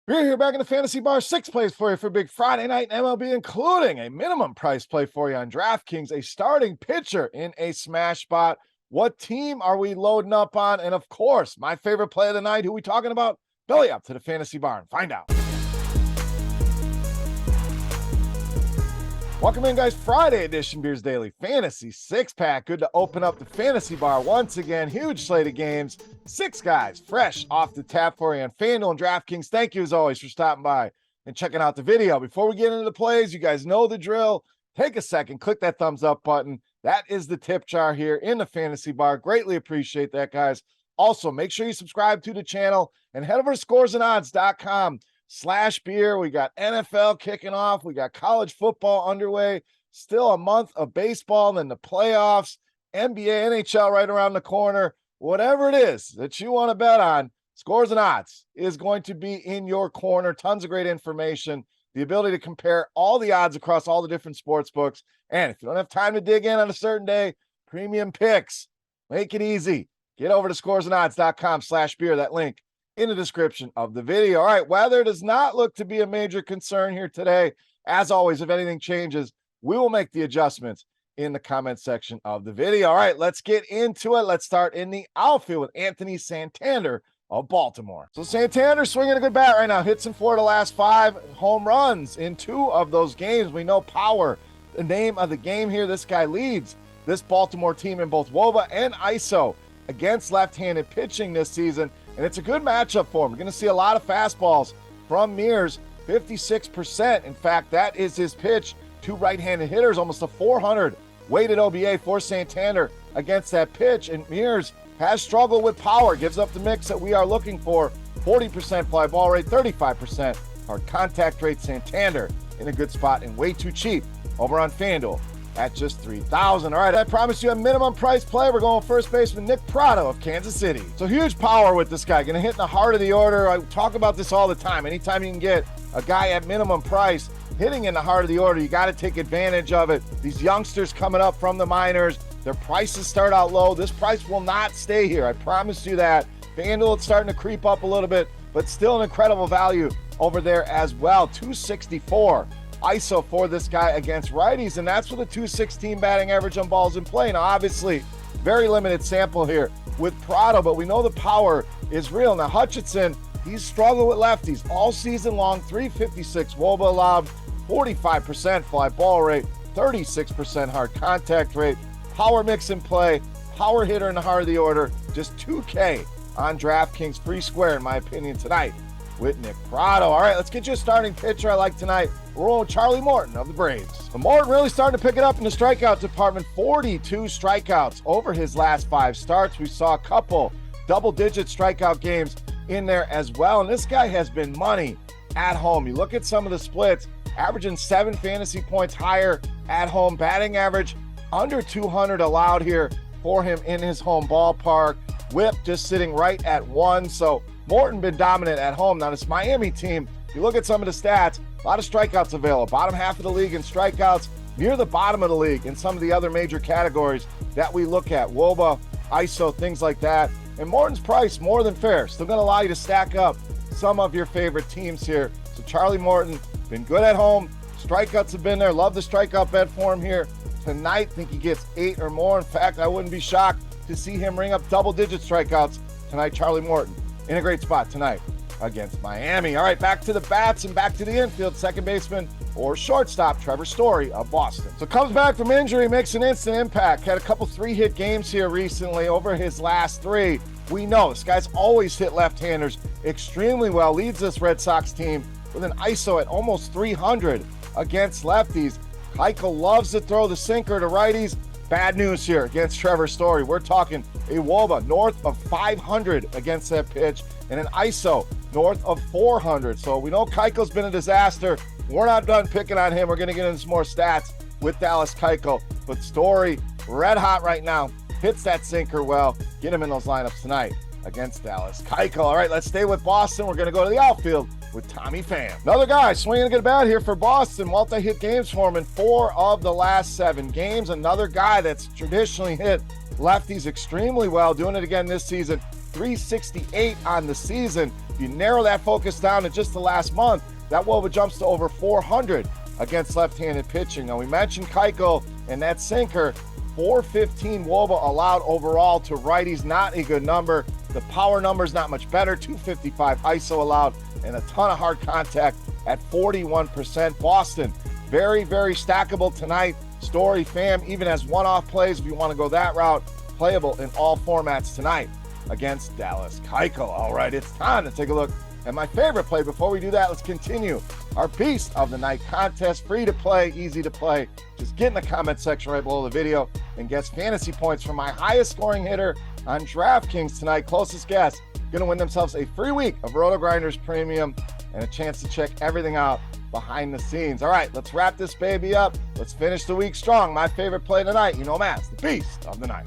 We're here back in the Fantasy Bar. 6 plays for you for Big Friday night in MLB, including a minimum price play for you on DraftKings, a starting pitcher in a smash spot. What team are we loading up on? And of course, my favorite play of the night, who we talking about? Belly up to the Fantasy Bar and find out. Welcome in, guys. Friday edition Beers Daily Fantasy 6-pack. Good to open up the Fantasy Bar once again. Huge slate of games. 6 guys fresh off the tap for you on FanDuel and DraftKings. Thank you, as always, for stopping by and checking out the video. Before we get into the plays, you guys know the drill. Take a second, click that thumbs up button. That is the tip jar here in the Fantasy Bar. Greatly appreciate that, guys. Also, make sure you subscribe to the channel and head over to scoresandodds.com/beer. We got NFL kicking off. We got college football underway. Still a month of baseball and then the playoffs, NBA, NHL right around the corner. Whatever it is that you want to bet on, Scores and Odds is going to be in your corner. Tons of great information, the ability to compare all the odds across all the different sports books. And if you don't have time to dig in on a certain day, premium picks, make it easy. Get over to scoresandodds.com/beer. That link in the description of the video. All right, weather does not look to be a major concern here today. As always, if anything changes, we will make the adjustments in the comment section of the video. All right, let's get into it. Let's start in the outfield with Anthony Santander of Baltimore. So Santander swinging a good bat right now. Hits in 4 of the last 5, home runs in 2 of those games. We know power, the name of the game here. This guy leads this Baltimore team in both WOBA and ISO against left-handed pitching this season. And it's a good matchup for him. We're going to see a lot of fastballs from Mears, 56%. In fact, that is his pitch to right-handed hitters, almost a 400 weighted OBA for Santander against that pitch. And Mears has struggled with power, gives up the mix that we are looking for. 40% fly ball rate, 35% hard contact rate. Santander in a good spot and way too cheap over on FanDuel at just $3,000. All right, I promise you a minimum price play. We're going first baseman Nick Prado of Kansas City. So huge power with this guy. Going to hit in the heart of the order. I talk about this all the time. Anytime you can get a guy at minimum price hitting in the heart of the order, you got to take advantage of it. These youngsters coming up from the minors, their prices start out low. This price will not stay here. I promise you that. FanDuel, it's starting to creep up a little bit, but still an incredible value over there as well. 264. ISO for this guy against righties, and that's with a 216 batting average on balls in play. Now, obviously, very limited sample here with Prado, but we know the power is real. Now, Hutchinson, he's struggled with lefties all season long. 356 WOBA allowed, 45% fly ball rate, 36% hard contact rate, power mix in play, power hitter in the heart of the order. Just 2K on DraftKings, free square in my opinion tonight with Nick Prado. All right, let's get you a starting pitcher I like tonight. We're rolling with Charlie Morton of the Braves. So Morton really starting to pick it up in the strikeout department. 42 strikeouts over his last 5 starts. We saw a couple double-digit strikeout games in there as well. And this guy has been money at home. You look at some of the splits, averaging 7 fantasy points higher at home. Batting average under 200 allowed here for him in his home ballpark. Whip just sitting right at 1. So Morton been dominant at home. Now this Miami team, if you look at some of the stats, a lot of strikeouts available. Bottom half of the league in strikeouts, near the bottom of the league in some of the other major categories that we look at. WOBA, ISO, things like that. And Morton's price, more than fair. Still going to allow you to stack up some of your favorite teams here. So Charlie Morton, been good at home. Strikeouts have been there. Love the strikeout bet for him here. Tonight, think he gets 8 or more. In fact, I wouldn't be shocked to see him ring up double-digit strikeouts tonight. Charlie Morton in a great spot tonight against Miami. All right, back to the bats and back to the infield. Second baseman or shortstop, Trevor Story of Boston. So comes back from injury, makes an instant impact. Had a couple 3-hit games here recently over his last 3. We know this guy's always hit left-handers extremely well. Leads this Red Sox team with an ISO at almost 300 against lefties. Keuchel loves to throw the sinker to righties. Bad news here against Trevor Story. We're talking a WOBA north of 500 against that pitch and an ISO north of 400. So we know Keuchel's been a disaster. We're not done picking on him. We're going to get into some more stats with Dallas Keuchel. But Story, red hot right now, hits that sinker well. Get him in those lineups tonight against Dallas Keuchel. All right, let's stay with Boston. We're going to go to the outfield with Tommy Pham. Another guy swinging a good bat here for Boston. Multi-hit games for him in 4 of the last 7 games. Another guy that's traditionally hit lefties extremely well, doing it again this season. 368 on the season. If you narrow that focus down to just the last month, that WOBA jumps to over 400 against left-handed pitching. Now, we mentioned Keuchel and that sinker. 415 WOBA allowed overall to righties, not a good number. The power number is not much better, 255 ISO allowed, and a ton of hard contact at 41%. Boston, very, very stackable tonight. Story, Pham, even has one-off plays if you want to go that route. Playable in all formats tonight against Dallas. Keuchel. All right, it's time to take a look at my favorite play. Before we do that, let's continue our Beast of the Night contest. Free to play, easy to play. Just get in the comment section right below the video and guess fantasy points from my highest scoring hitter on DraftKings tonight. Closest guess going to win themselves a free week of RotoGrinders Premium and a chance to check everything out behind the scenes. All right, let's wrap this baby up. Let's finish the week strong. My favorite play tonight, you know him as the Beast of the Night.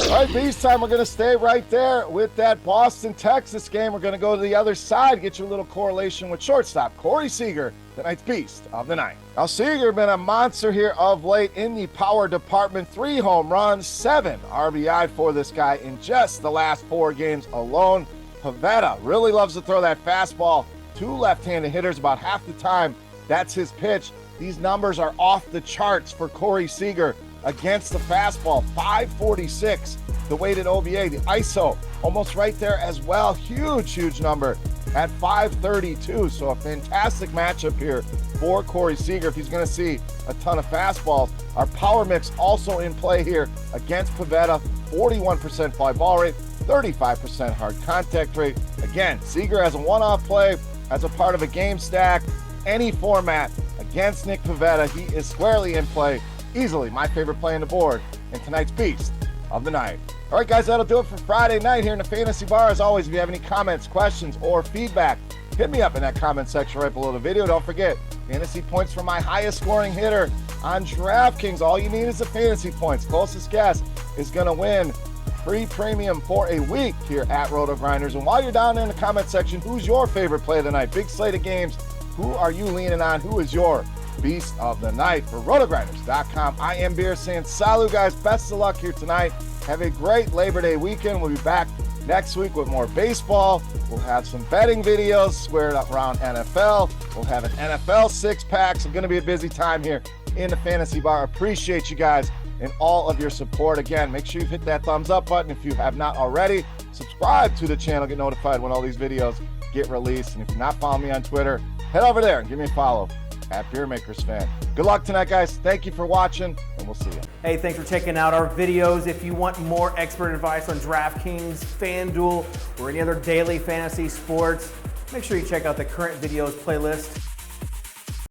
All right, Beast time. We're going to stay right there with that Boston-Texas game. We're going to go to the other side, get you a little correlation with shortstop Corey Seager, tonight's Beast of the Night. Now, Seager been a monster here of late in the power department. 3 home runs, 7 RBI for this guy in just the last 4 games alone. Pivetta really loves to throw that fastball. 2 left-handed hitters about half the time. That's his pitch. These numbers are off the charts for Corey Seager against the fastball. 546, the weighted OVA. The ISO almost right there as well. Huge number at 532. So a fantastic matchup here for Corey Seager if he's going to see a ton of fastballs. Our power mix also in play here against Pivetta. 41% fly ball rate, 35% hard contact rate. Again, Seager has a one-off play as a part of a game stack. Any format against Nick Pivetta, he is squarely in play. Easily my favorite play on the board in tonight's Beast of the Night. All right, guys, that'll do it for Friday night here in the Fantasy Bar. As always, if you have any comments, questions, or feedback, hit me up in that comment section right below the video. Don't forget, fantasy points for my highest scoring hitter on DraftKings. All you need is the fantasy points. Closest guess is going to win free premium for a week here at RotoGrinders. And while you're down there in the comment section, who's your favorite play tonight? Big slate of games. Who are you leaning on? Who is your Beast of the Night? For RotoGrinders.com, I am Beermakersfan. Salut, guys. Best of luck here tonight. Have a great Labor Day weekend. We'll be back next week with more baseball. We'll have some betting videos squared up around NFL. We'll have an NFL six-pack. So going to be a busy time here in the Fantasy Bar. Appreciate you guys and all of your support. Again, make sure you hit that thumbs up button if you have not already. Subscribe to the channel. Get notified when all these videos get released. And if you're not following me on Twitter, head over there and give me a follow at Beermakersfan. Good luck tonight, guys. Thank you for watching, and we'll see you. Hey, thanks for checking out our videos. If you want more expert advice on DraftKings, FanDuel, or any other daily fantasy sports, make sure you check out the current videos playlist